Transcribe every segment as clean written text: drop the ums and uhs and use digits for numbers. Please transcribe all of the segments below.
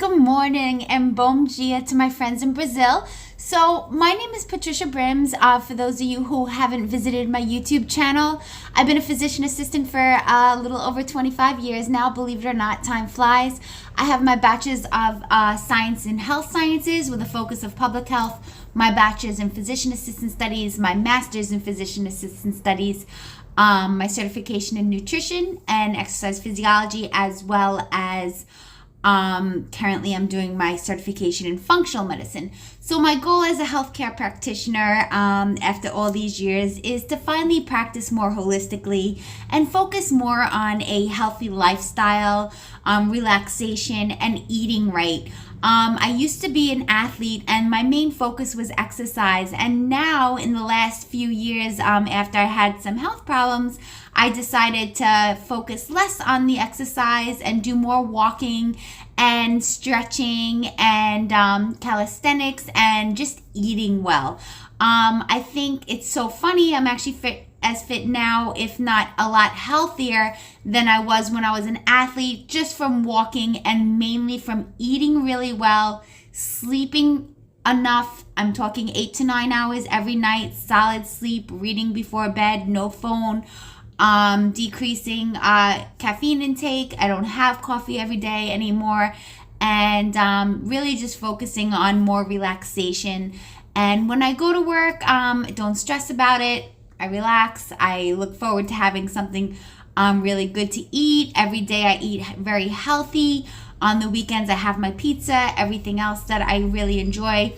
Good morning and bom dia to my friends in Brazil. So my name is Patricia Brims. For those of you who haven't visited my YouTube channel, I've been a physician assistant for a little over 25 years now. Believe it or not, time flies. I have my bachelor's of science in health sciences with a focus of public health, my bachelor's in physician assistant studies, my master's in physician assistant studies, my certification in nutrition and exercise physiology, as well as currently I'm doing my certification in functional medicine. So my goal as a healthcare practitioner after all these years is to finally practice more holistically and focus more on a healthy lifestyle, relaxation, and eating right. I used to be an athlete and my main focus was exercise, and now in the last few years after I had some health problems, I decided to focus less on the exercise and do more walking and stretching and calisthenics and just eating well. I think it's so funny. I'm actually fit now, if not a lot healthier than I was when I was an athlete, just from walking and mainly from eating really well, sleeping enough. I'm talking 8 to 9 hours every night, solid sleep, reading before bed, no phone, decreasing caffeine intake. I don't have coffee every day anymore, and really just focusing on more relaxation. And when I go to work, I don't stress about it. I relax. I look forward to having something really good to eat. Every day I eat very healthy. On the weekends I have my pizza, everything else that I really enjoy.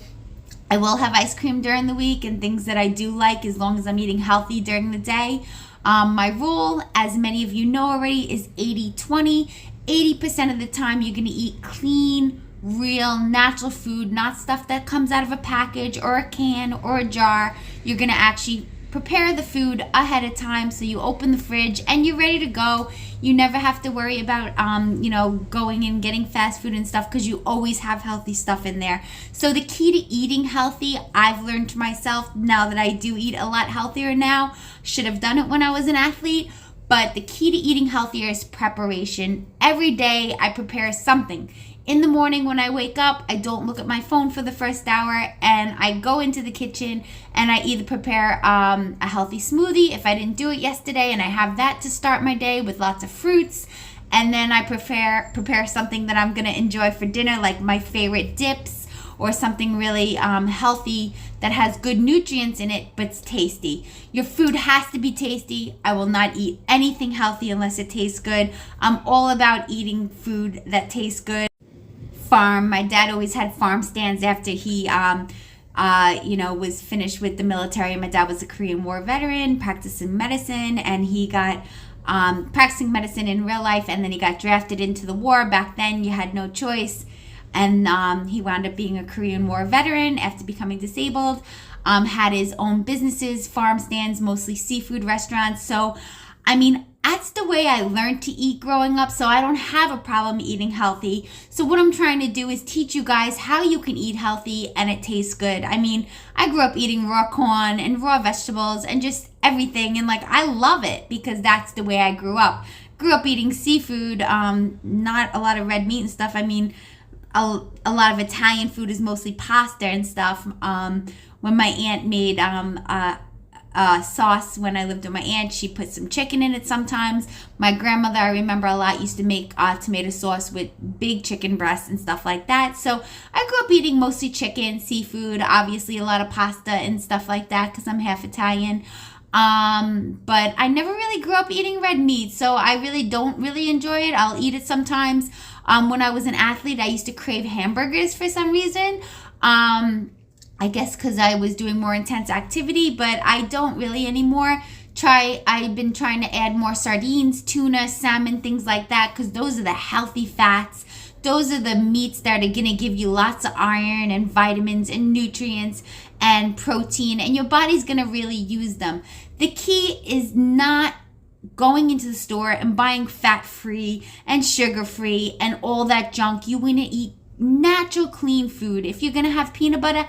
I will have ice cream during the week and things that I do like, as long as I'm eating healthy during the day. My rule, as many of you know already, is 80-20. 80% of the time you're going to eat clean, real, natural food, not stuff that comes out of a package or a can or a jar. You're going to actually prepare the food ahead of time, so you open the fridge and you're ready to go. You never have to worry about going and getting fast food and stuff, because you always have healthy stuff in there. So the key to eating healthy, I've learned to myself now that I do eat a lot healthier now. Should have done it when I was an athlete, but the key to eating healthier is preparation. Every day I prepare something. In the morning when I wake up, I don't look at my phone for the first hour, and I go into the kitchen and I either prepare a healthy smoothie if I didn't do it yesterday, and I have that to start my day with lots of fruits. And then I prepare something that I'm going to enjoy for dinner, like my favorite dips, or something really healthy that has good nutrients in it but's tasty. Your food has to be tasty. I will not eat anything healthy unless it tastes good. I'm all about eating food that tastes good. My dad always had farm stands after he was finished with the military. My dad was a Korean War veteran practicing medicine, and he got practicing medicine in real life, and then he got drafted into the war. Back then you had no choice, and he wound up being a Korean War veteran after becoming disabled. Had his own businesses, farm stands, mostly seafood restaurants. So I mean, that's the way I learned to eat growing up, so I don't have a problem eating healthy. So what I'm trying to do is teach you guys how you can eat healthy and it tastes good. I mean, I grew up eating raw corn and raw vegetables and just everything, and I love it because that's the way I grew up. Grew up eating seafood, not a lot of red meat and stuff. I mean, a lot of Italian food is mostly pasta and stuff. When my aunt made sauce, when I lived with my aunt, she put some chicken in it sometimes. My grandmother, I remember a lot, used to make tomato sauce with big chicken breasts and stuff like that. So I grew up eating mostly chicken, seafood, obviously a lot of pasta and stuff like that because I'm half Italian. But I never really grew up eating red meat, so I really don't really enjoy it. I'll eat it sometimes. When I was an athlete, I used to crave hamburgers for some reason. I guess because I was doing more intense activity, but I don't really anymore. I've been trying to add more sardines, tuna, salmon, things like that, because those are the healthy fats. Those are the meats that are going to give you lots of iron and vitamins and nutrients and protein, and your body's going to really use them. The key is not going into the store and buying fat-free and sugar-free and all that junk. You want to eat natural, clean food. If you're going to have peanut butter,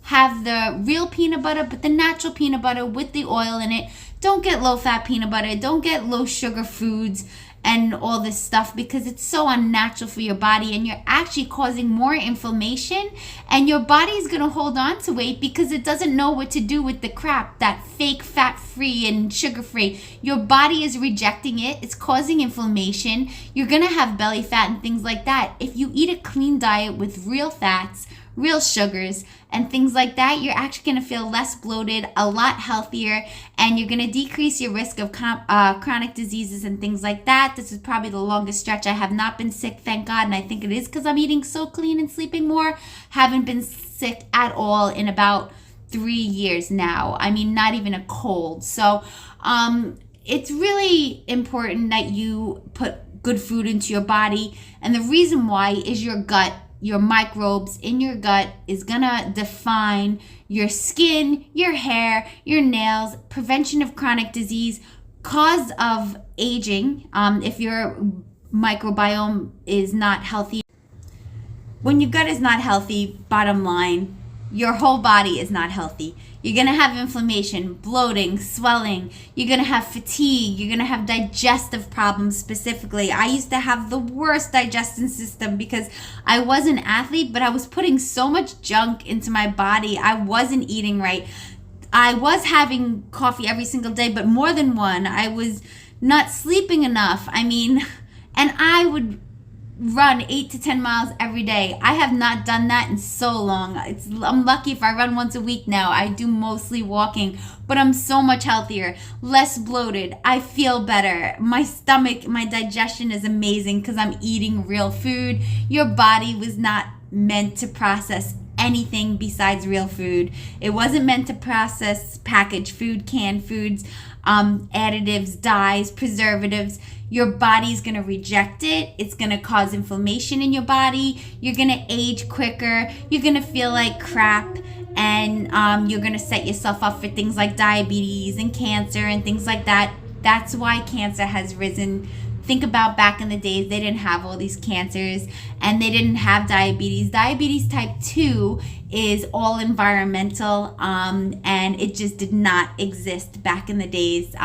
have the real peanut butter, but the natural peanut butter with the oil in it. Don't get low-fat peanut butter. Don't get low-sugar foods. and all this stuff because it's so unnatural for your body, and you're actually causing more inflammation, and your body is going to hold on to weight because it doesn't know what to do with the crap, that fake fat-free and sugar-free. Your body is rejecting it. It's causing inflammation. You're going to have belly fat and things like that. If you eat a clean diet with real fats, real sugars, and things like that, you're actually going to feel less bloated, a lot healthier, and you're going to decrease your risk of chronic diseases and things like that. This is probably the longest stretch I have not been sick, thank God, and I think it is because I'm eating so clean and sleeping more. Haven't been sick at all in about 3 years now. I mean, not even a cold. So it's really important that you put good food into your body, and the reason why is your gut. Your microbes in your gut is gonna define your skin, your hair, your nails, prevention of chronic disease, cause of aging, if your microbiome is not healthy. When your gut is not healthy, bottom line, your whole body is not healthy. You're going to have inflammation, bloating, swelling. You're going to have fatigue. You're going to have digestive problems specifically. I used to have the worst digestion system because I was an athlete, but I was putting so much junk into my body. I wasn't eating right. I was having coffee every single day, but more than one. I was not sleeping enough. I mean, and I would run 8 to 10 miles every day. I have not done that in so long. I'm lucky if I run once a week now. I do mostly walking, but I'm so much healthier, less bloated. I feel better. My stomach, my digestion is amazing because I'm eating real food. Your body was not meant to process anything besides real food. It wasn't meant to process packaged food, canned foods, additives, dyes, preservatives. Your body's going to reject it. It's going to cause inflammation in your body. You're going to age quicker. You're going to feel like crap. And you're going to set yourself up for things like diabetes and cancer and things like that. That's why cancer has risen. Think about back in the days, they didn't have all these cancers and they didn't have diabetes. Diabetes type 2 is all environmental, and it just did not exist back in the days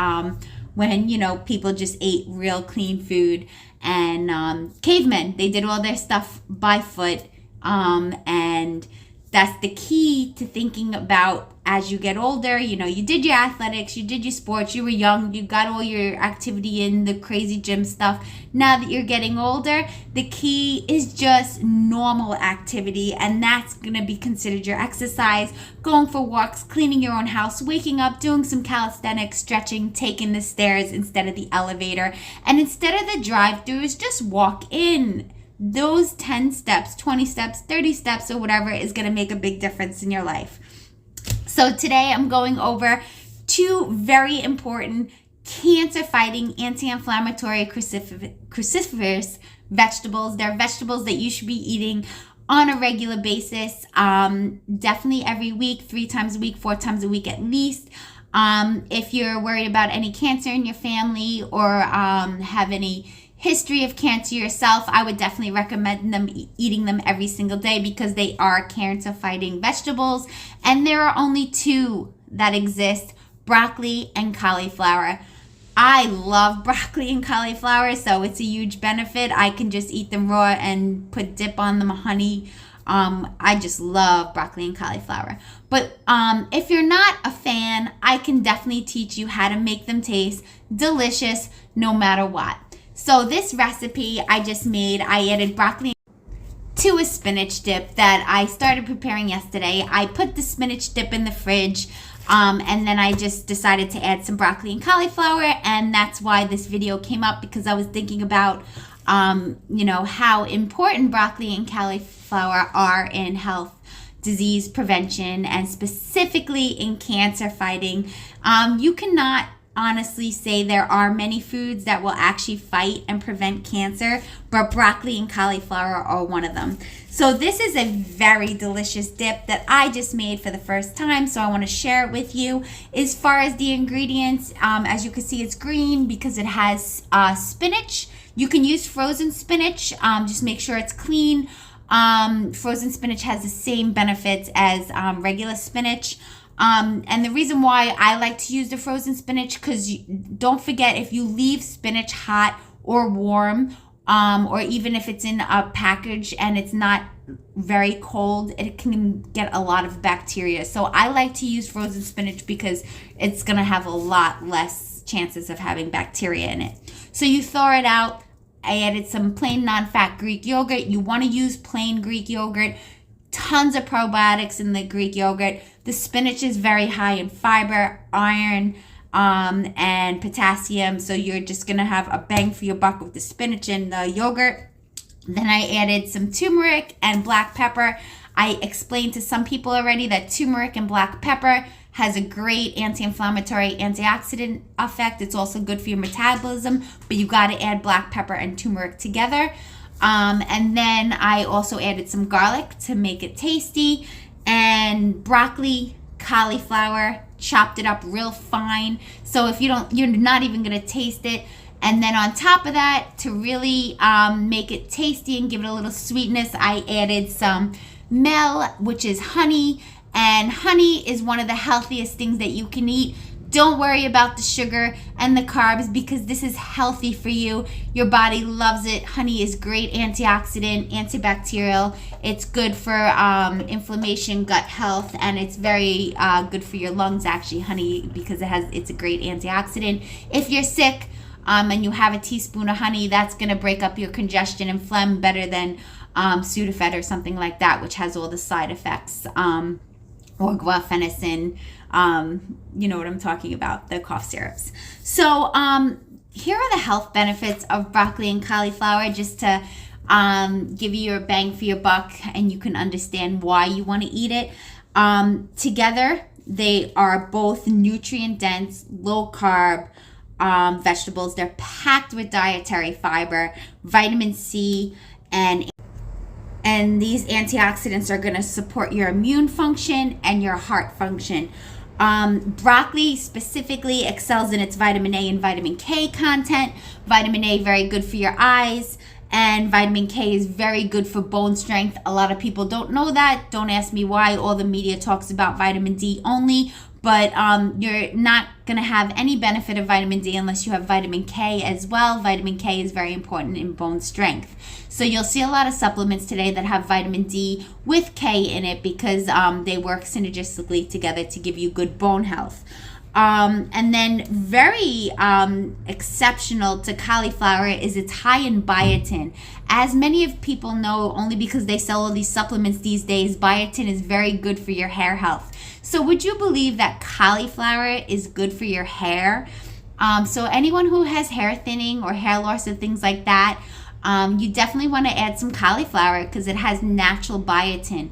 when, people just ate real clean food. And cavemen, they did all their stuff by foot, and that's the key to thinking about as you get older. You did your athletics, you did your sports, you were young, you got all your activity in, the crazy gym stuff. Now that you're getting older, the key is just normal activity, and that's going to be considered your exercise. Going for walks, cleaning your own house, waking up, doing some calisthenics, stretching, taking the stairs instead of the elevator. And instead of the drive-thrus, just walk in. Those 10 steps, 20 steps, 30 steps, or whatever is going to make a big difference in your life. So today I'm going over 2 very important cancer-fighting, anti-inflammatory cruciferous vegetables. They're vegetables that you should be eating on a regular basis, definitely every week, 3 times a week, 4 times a week at least. If you're worried about any cancer in your family or have any history of cancer yourself, I would definitely recommend eating them every single day because they are cancer-fighting vegetables. And there are only 2 that exist, broccoli and cauliflower. I love broccoli and cauliflower, so it's a huge benefit. I can just eat them raw and put dip on them, honey. I just love broccoli and cauliflower. But if you're not a fan, I can definitely teach you how to make them taste delicious no matter what. So this recipe I just made, I added broccoli to a spinach dip that I started preparing yesterday. I put the spinach dip in the fridge, and then I just decided to add some broccoli and cauliflower, and that's why this video came up, because I was thinking about how important broccoli and cauliflower are in health, disease prevention, and specifically in cancer fighting. You cannot honestly say there are many foods that will actually fight and prevent cancer, but broccoli and cauliflower are one of them. So this is a very delicious dip that I just made for the first time, so I want to share it with you. As far as the ingredients, as you can see, it's green because it has spinach. You can use frozen spinach, just make sure it's clean. Frozen spinach has the same benefits as regular spinach. And the reason why I like to use the frozen spinach, because don't forget, if you leave spinach hot or warm, or even if it's in a package and it's not very cold, it can get a lot of bacteria. So I like to use frozen spinach because it's going to have a lot less chances of having bacteria in it. So you thaw it out. I added some plain non-fat Greek yogurt. You want to use plain Greek yogurt. Tons of probiotics in the Greek yogurt. The spinach is very high in fiber, iron, and potassium. So you're just going to have a bang for your buck with the spinach and the yogurt. Then I added some turmeric and black pepper. I explained to some people already that turmeric and black pepper has a great anti-inflammatory, antioxidant effect. It's also good for your metabolism, but you got to add black pepper and turmeric together. And then I also added some garlic to make it tasty, and broccoli, cauliflower, chopped it up real fine. So if you're not even going to taste it. And then on top of that, to really make it tasty and give it a little sweetness, I added some mel, which is honey. And honey is one of the healthiest things that you can eat. Don't worry about the sugar and the carbs because this is healthy for you. Your body loves it. Honey is great antioxidant, antibacterial. It's good for inflammation, gut health, and it's very good for your lungs, actually, honey, because it's a great antioxidant. If you're sick, and you have a teaspoon of honey, that's going to break up your congestion and phlegm better than Sudafed or something like that, which has all the side effects, or guafenicin. You know what I'm talking about, the cough syrups. So here are the health benefits of broccoli and cauliflower, just to give you your bang for your buck, and you can understand why you want to eat it. Together, they are both nutrient-dense, low-carb vegetables. They're packed with dietary fiber, vitamin C, and these antioxidants are going to support your immune function and your heart function. Broccoli specifically excels in its vitamin A and vitamin K content. Vitamin A, very good for your eyes, and vitamin K is very good for bone strength. A lot of people don't know that. Don't ask me why. All the media talks about vitamin D only, but you're not going to have any benefit of vitamin D unless you have vitamin K as well. Vitamin K is very important in bone strength. So you'll see a lot of supplements today that have vitamin D with K in it because they work synergistically together to give you good bone health. And then very exceptional to cauliflower is it's high in biotin. As many of people know, only because they sell all these supplements these days, biotin is very good for your hair health. So would you believe that cauliflower is good for your hair? So anyone who has hair thinning or hair loss and things like that, you definitely want to add some cauliflower because it has natural biotin.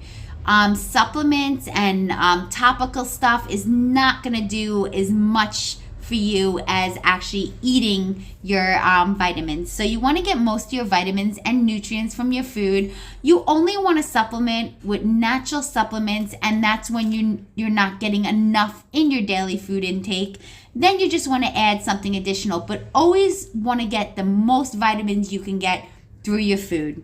Supplements and topical stuff is not going to do as much for you as actually eating your vitamins. So you want to get most of your vitamins and nutrients from your food. You only want to supplement with natural supplements, and that's when you're not getting enough in your daily food intake. Then you just want to add something additional, but always want to get the most vitamins you can get through your food.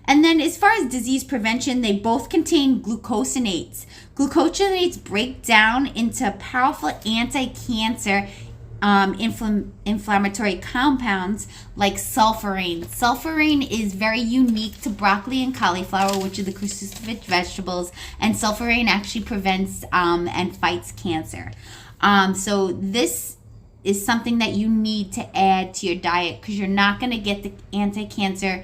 And then as far as disease prevention, they both contain glucosinates. Glucosinates break down into powerful anti-cancer inflammatory compounds like sulforaphane. Sulforaphane is very unique to broccoli and cauliflower, which are the cruciferous vegetables, and sulforaphane actually prevents and fights cancer. So this is something that you need to add to your diet because you're not going to get the anti-cancer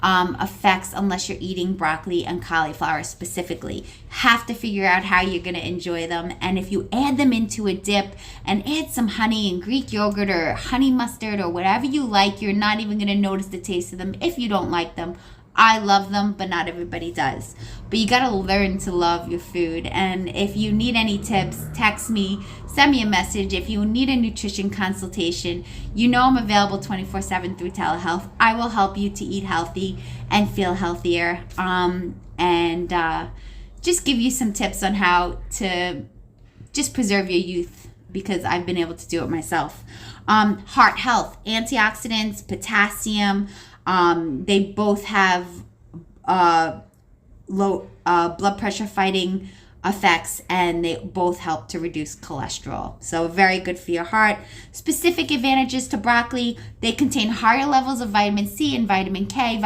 effects unless you're eating broccoli and cauliflower specifically. Have to figure out how you're going to enjoy them, and if you add them into a dip and add some honey and Greek yogurt or honey mustard or whatever you like, you're not even going to notice the taste of them if you don't like them. I love them, but not everybody does. But you got to learn to love your food. And if you need any tips, text me, send me a message. If you need a nutrition consultation, you know I'm available 24/7 through telehealth. I will help you to eat healthy and feel healthier, and just give you some tips on how to just preserve your youth, because I've been able to do it myself. Heart health, antioxidants, potassium. They both have low blood pressure fighting effects, and they both help to reduce cholesterol. So very good for your heart. Specific advantages to broccoli: they contain higher levels of vitamin C and vitamin K.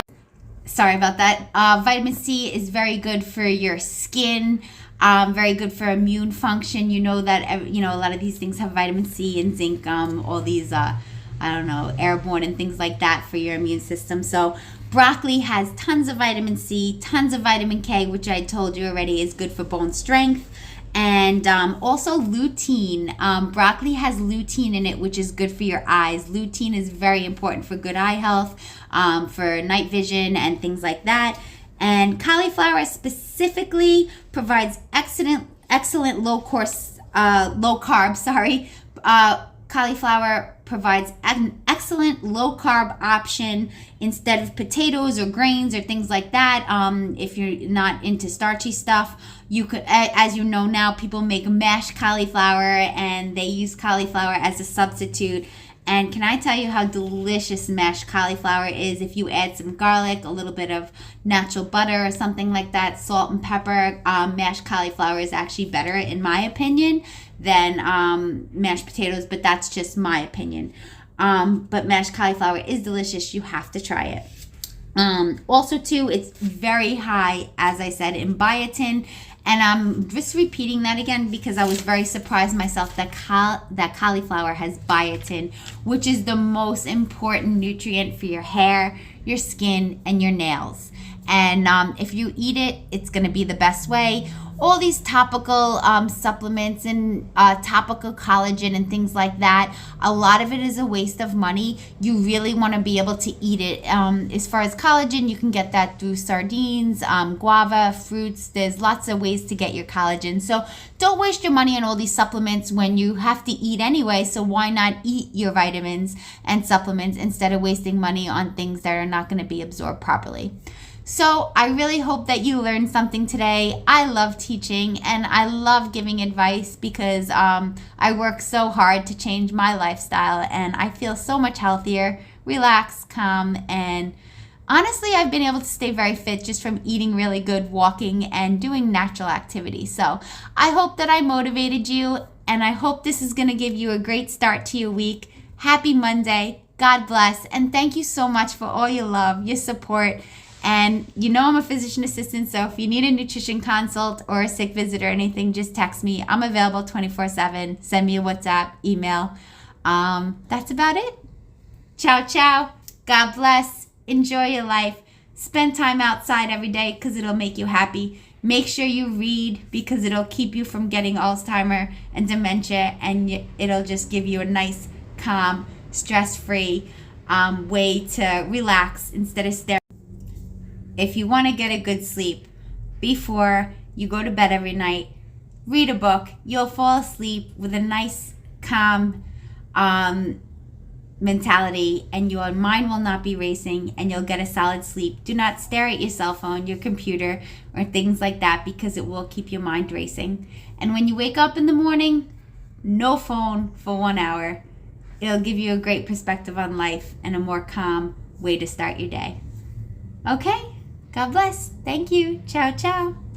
Sorry about that. Vitamin C is very good for your skin, very good for immune function. You know that a lot of these things have vitamin C and zinc, all these airborne and things like that for your immune system. So broccoli has tons of vitamin C, tons of vitamin K, which I told you already is good for bone strength. And also lutein. Broccoli has lutein in it, which is good for your eyes. Lutein is very important for good eye health, for night vision and things like that. And cauliflower specifically provides excellent low carb. Cauliflower provides an excellent low carb option instead of potatoes or grains or things like that. If you're not into starchy stuff, you could, as you know now, people make mashed cauliflower and they use cauliflower as a substitute. And can I tell you how delicious mashed cauliflower is? If you add some garlic, a little bit of natural butter or something like that, salt and pepper, mashed cauliflower is actually better, in my opinion, than mashed potatoes, but that's just my opinion. But mashed cauliflower is delicious. You have to try it. Also, too, it's very high, as I said, in biotin. And I'm just repeating that again because I was very surprised myself that cauliflower has biotin, which is the most important nutrient for your hair, your skin, and your nails. And if you eat it, it's going to be the best way. All these topical supplements and topical collagen and things like that, a lot of it is a waste of money. You really want to be able to eat it. As far as collagen, you can get that through sardines, guava, fruits. There's lots of ways to get your collagen. So don't waste your money on all these supplements when you have to eat anyway. So why not eat your vitamins and supplements instead of wasting money on things that are not going to be absorbed properly? So I really hope that you learned something today. I love teaching and I love giving advice because I work so hard to change my lifestyle and I feel so much healthier, relaxed, calm, and honestly, I've been able to stay very fit just from eating really good, walking, and doing natural activity. So I hope that I motivated you and I hope this is going to give you a great start to your week. Happy Monday. God bless. And thank you so much for all your love, your support. And you know I'm a physician assistant, so if you need a nutrition consult or a sick visit or anything, just text me. I'm available 24/7. Send me a WhatsApp, email. That's about it. Ciao, ciao. God bless. Enjoy your life. Spend time outside every day because it'll make you happy. Make sure you read because it'll keep you from getting Alzheimer and dementia, and it'll just give you a nice, calm, stress-free way to relax instead of staring. If you want to get a good sleep before you go to bed every night, read a book. You'll fall asleep with a nice, calm mentality, and your mind will not be racing, and you'll get a solid sleep. Do not stare at your cell phone, your computer, or things like that because it will keep your mind racing. And when you wake up in the morning, no phone for 1 hour. It'll give you a great perspective on life and a more calm way to start your day. Okay? God bless. Thank you. Ciao, ciao.